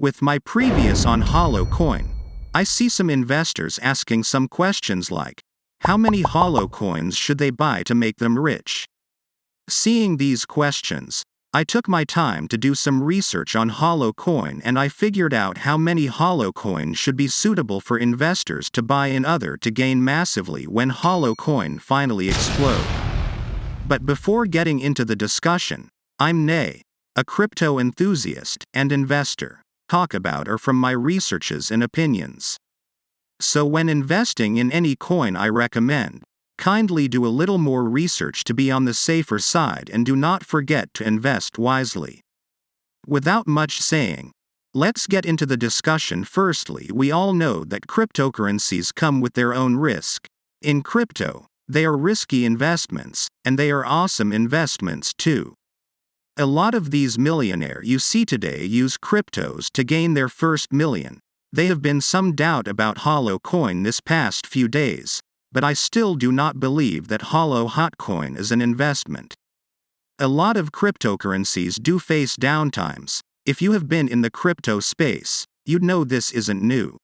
With my previous on Holocoin, I see some investors asking some questions like, how many Holo coins should they buy to make them rich? Seeing these questions, I took my time to do some research on Holocoin and I figured out how many Holocoins should be suitable for investors to buy in order to gain massively when Holocoin finally explode. But before getting into the discussion, I'm Nee, a crypto enthusiast and investor. Talk about are from my researches and opinions. So when investing in any coin I recommend, kindly do a little more research to be on the safer side and do not forget to invest wisely. Without much saying, let's get into the discussion. Firstly, we all know that cryptocurrencies come with their own risk. In crypto, they are risky investments, and they are awesome investments too. A lot of these millionaire you see today use cryptos to gain their first million. There have been some doubt about Holocoin this past few days, but I still do not believe that Holochain is an investment. A lot of cryptocurrencies do face downtimes. If you have been in the crypto space, you'd know this isn't new.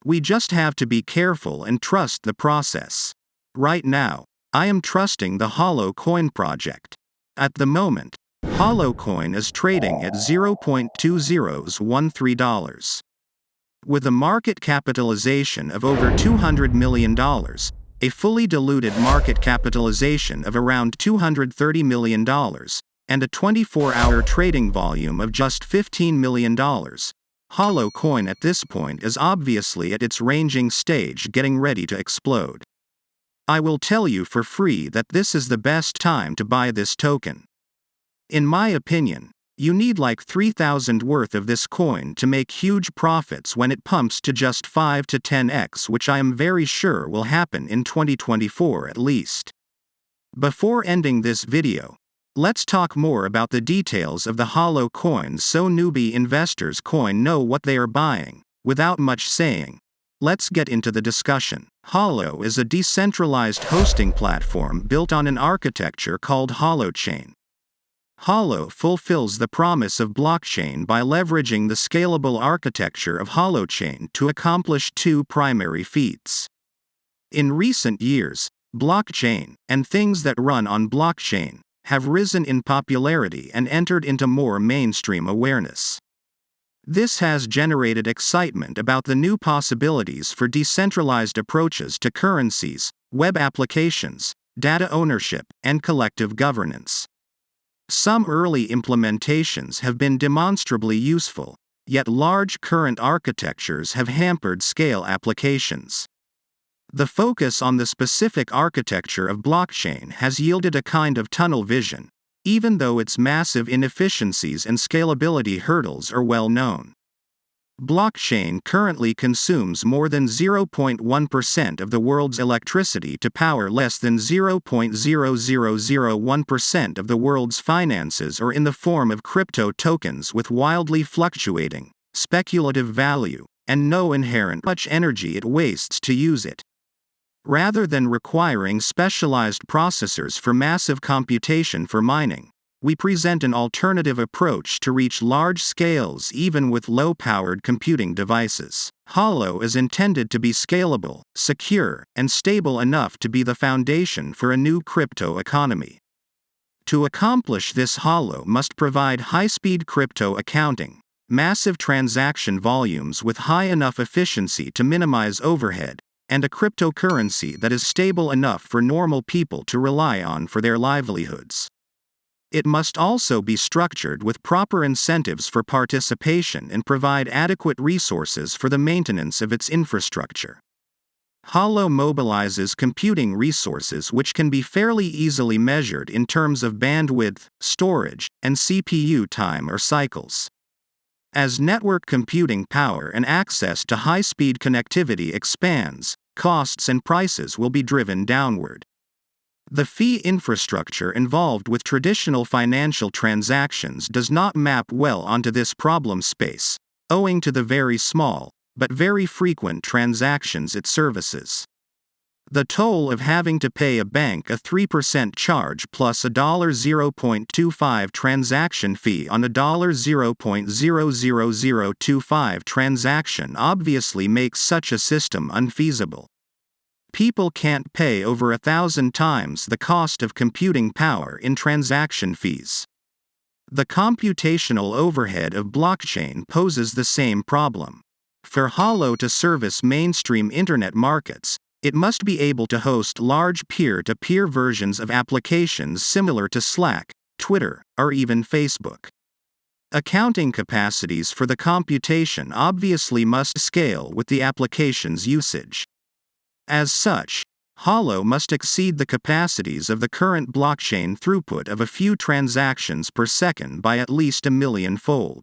We just have to be careful and trust the process. Right now, I am trusting the Holocoin project. At the moment, Holocoin is trading at $0.2013. With a market capitalization of over $200 million, a fully diluted market capitalization of around $230 million, and a 24-hour trading volume of just $15 million, Holocoin at this point is obviously at its ranging stage getting ready to explode. I will tell you for free that this is the best time to buy this token. In my opinion, you need like 3,000 worth of this coin to make huge profits when it pumps to just 5 to 10x, which I am very sure will happen in 2024 at least. Before ending this video, let's talk more about the details of the Holocoin so newbie investors know what they are buying. Without much saying, let's get into the discussion. Holo is a decentralized hosting platform built on an architecture called Holochain. Holo fulfills the promise of blockchain by leveraging the scalable architecture of Holochain to accomplish two primary feats. In recent years, blockchain, and things that run on blockchain, have risen in popularity and entered into more mainstream awareness. This has generated excitement about the new possibilities for decentralized approaches to currencies, web applications, data ownership, and collective governance. Some early implementations have been demonstrably useful, yet large current architectures have hampered scale applications. The focus on the specific architecture of blockchain has yielded a kind of tunnel vision, even though its massive inefficiencies and scalability hurdles are well known. Blockchain currently consumes more than 0.1% of the world's electricity to power less than 0.0001% of the world's finances, or in the form of crypto tokens with wildly fluctuating, speculative value, and no inherent much energy it wastes to use it. Rather than requiring specialized processors for massive computation for mining, we present an alternative approach to reach large scales even with low-powered computing devices. Holo is intended to be scalable, secure, and stable enough to be the foundation for a new crypto economy. To accomplish this, Holo must provide high-speed crypto accounting, massive transaction volumes with high enough efficiency to minimize overhead, and a cryptocurrency that is stable enough for normal people to rely on for their livelihoods. It must also be structured with proper incentives for participation and provide adequate resources for the maintenance of its infrastructure. Holo mobilizes computing resources which can be fairly easily measured in terms of bandwidth, storage, and CPU time or cycles. As network computing power and access to high-speed connectivity expands, costs and prices will be driven downward. The fee infrastructure involved with traditional financial transactions does not map well onto this problem space, owing to the very small, but very frequent transactions it services. The toll of having to pay a bank a 3% charge plus a $0.25 transaction fee on a $0.00025 transaction obviously makes such a system unfeasible. People can't pay over 1,000 times the cost of computing power in transaction fees. The computational overhead of blockchain poses the same problem. For Holo to service mainstream internet markets, it must be able to host large peer-to-peer versions of applications similar to Slack, Twitter, or even Facebook. Accounting capacities for the computation obviously must scale with the application's usage. As such, Holo must exceed the capacities of the current blockchain throughput of a few transactions per second by at least 1,000,000-fold.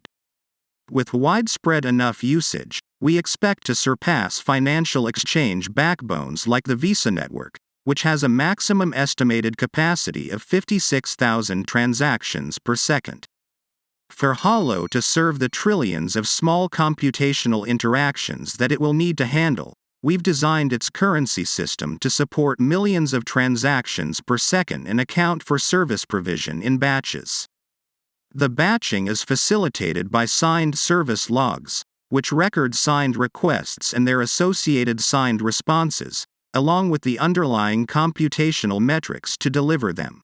With widespread enough usage, we expect to surpass financial exchange backbones like the Visa network, which has a maximum estimated capacity of 56,000 transactions per second. For Holo to serve the trillions of small computational interactions that it will need to handle, we've designed its currency system to support millions of transactions per second and account for service provision in batches. The batching is facilitated by signed service logs, which record signed requests and their associated signed responses, along with the underlying computational metrics to deliver them.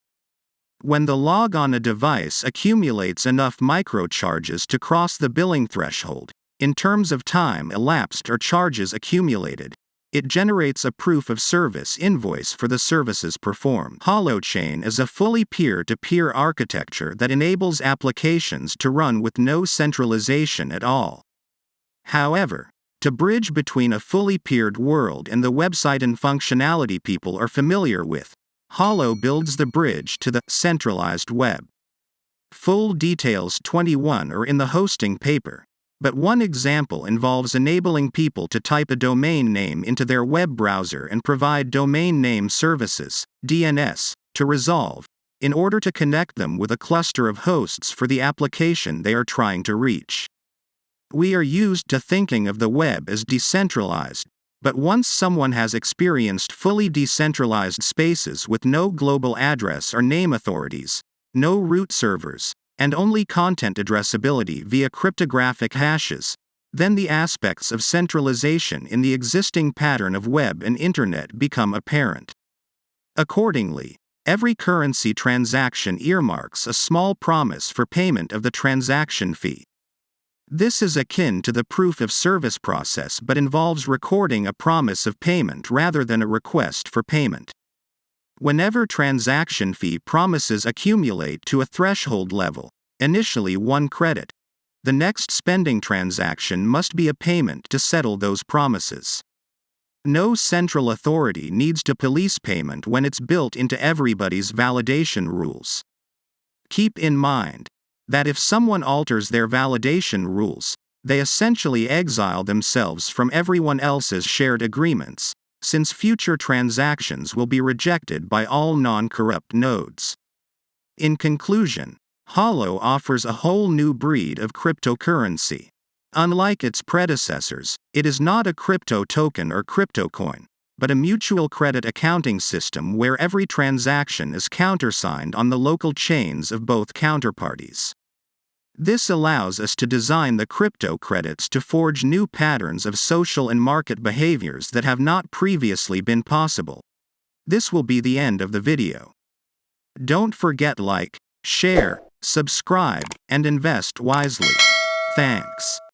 When the log on a device accumulates enough microcharges to cross the billing threshold, in terms of time elapsed or charges accumulated, it generates a proof of service invoice for the services performed. Holochain is a fully peer-to-peer architecture that enables applications to run with no centralization at all. However, to bridge between a fully peered world and the website and functionality people are familiar with, Holo builds the bridge to the centralized web. Full details 21 are in the hosting paper, but one example involves enabling people to type a domain name into their web browser and provide domain name services, DNS, to resolve, in order to connect them with a cluster of hosts for the application they are trying to reach. We are used to thinking of the web as decentralized, but once someone has experienced fully decentralized spaces with no global address or name authorities, no root servers, and only content addressability via cryptographic hashes, then the aspects of centralization in the existing pattern of web and internet become apparent. Accordingly, every currency transaction earmarks a small promise for payment of the transaction fee. This is akin to the proof of service process but involves recording a promise of payment rather than a request for payment. Whenever transaction fee promises accumulate to a threshold level, initially 1 credit, the next spending transaction must be a payment to settle those promises. No central authority needs to police payment when it's built into everybody's validation rules. Keep in mind that if someone alters their validation rules, they essentially exile themselves from everyone else's shared agreements, since future transactions will be rejected by all non-corrupt nodes. In conclusion, Holo offers a whole new breed of cryptocurrency. Unlike its predecessors, it is not a crypto token or crypto coin, but a mutual credit accounting system where every transaction is countersigned on the local chains of both counterparties. This allows us to design the crypto credits to forge new patterns of social and market behaviors that have not previously been possible. This will be the end of the video. Don't forget like, share, subscribe, and invest wisely. Thanks.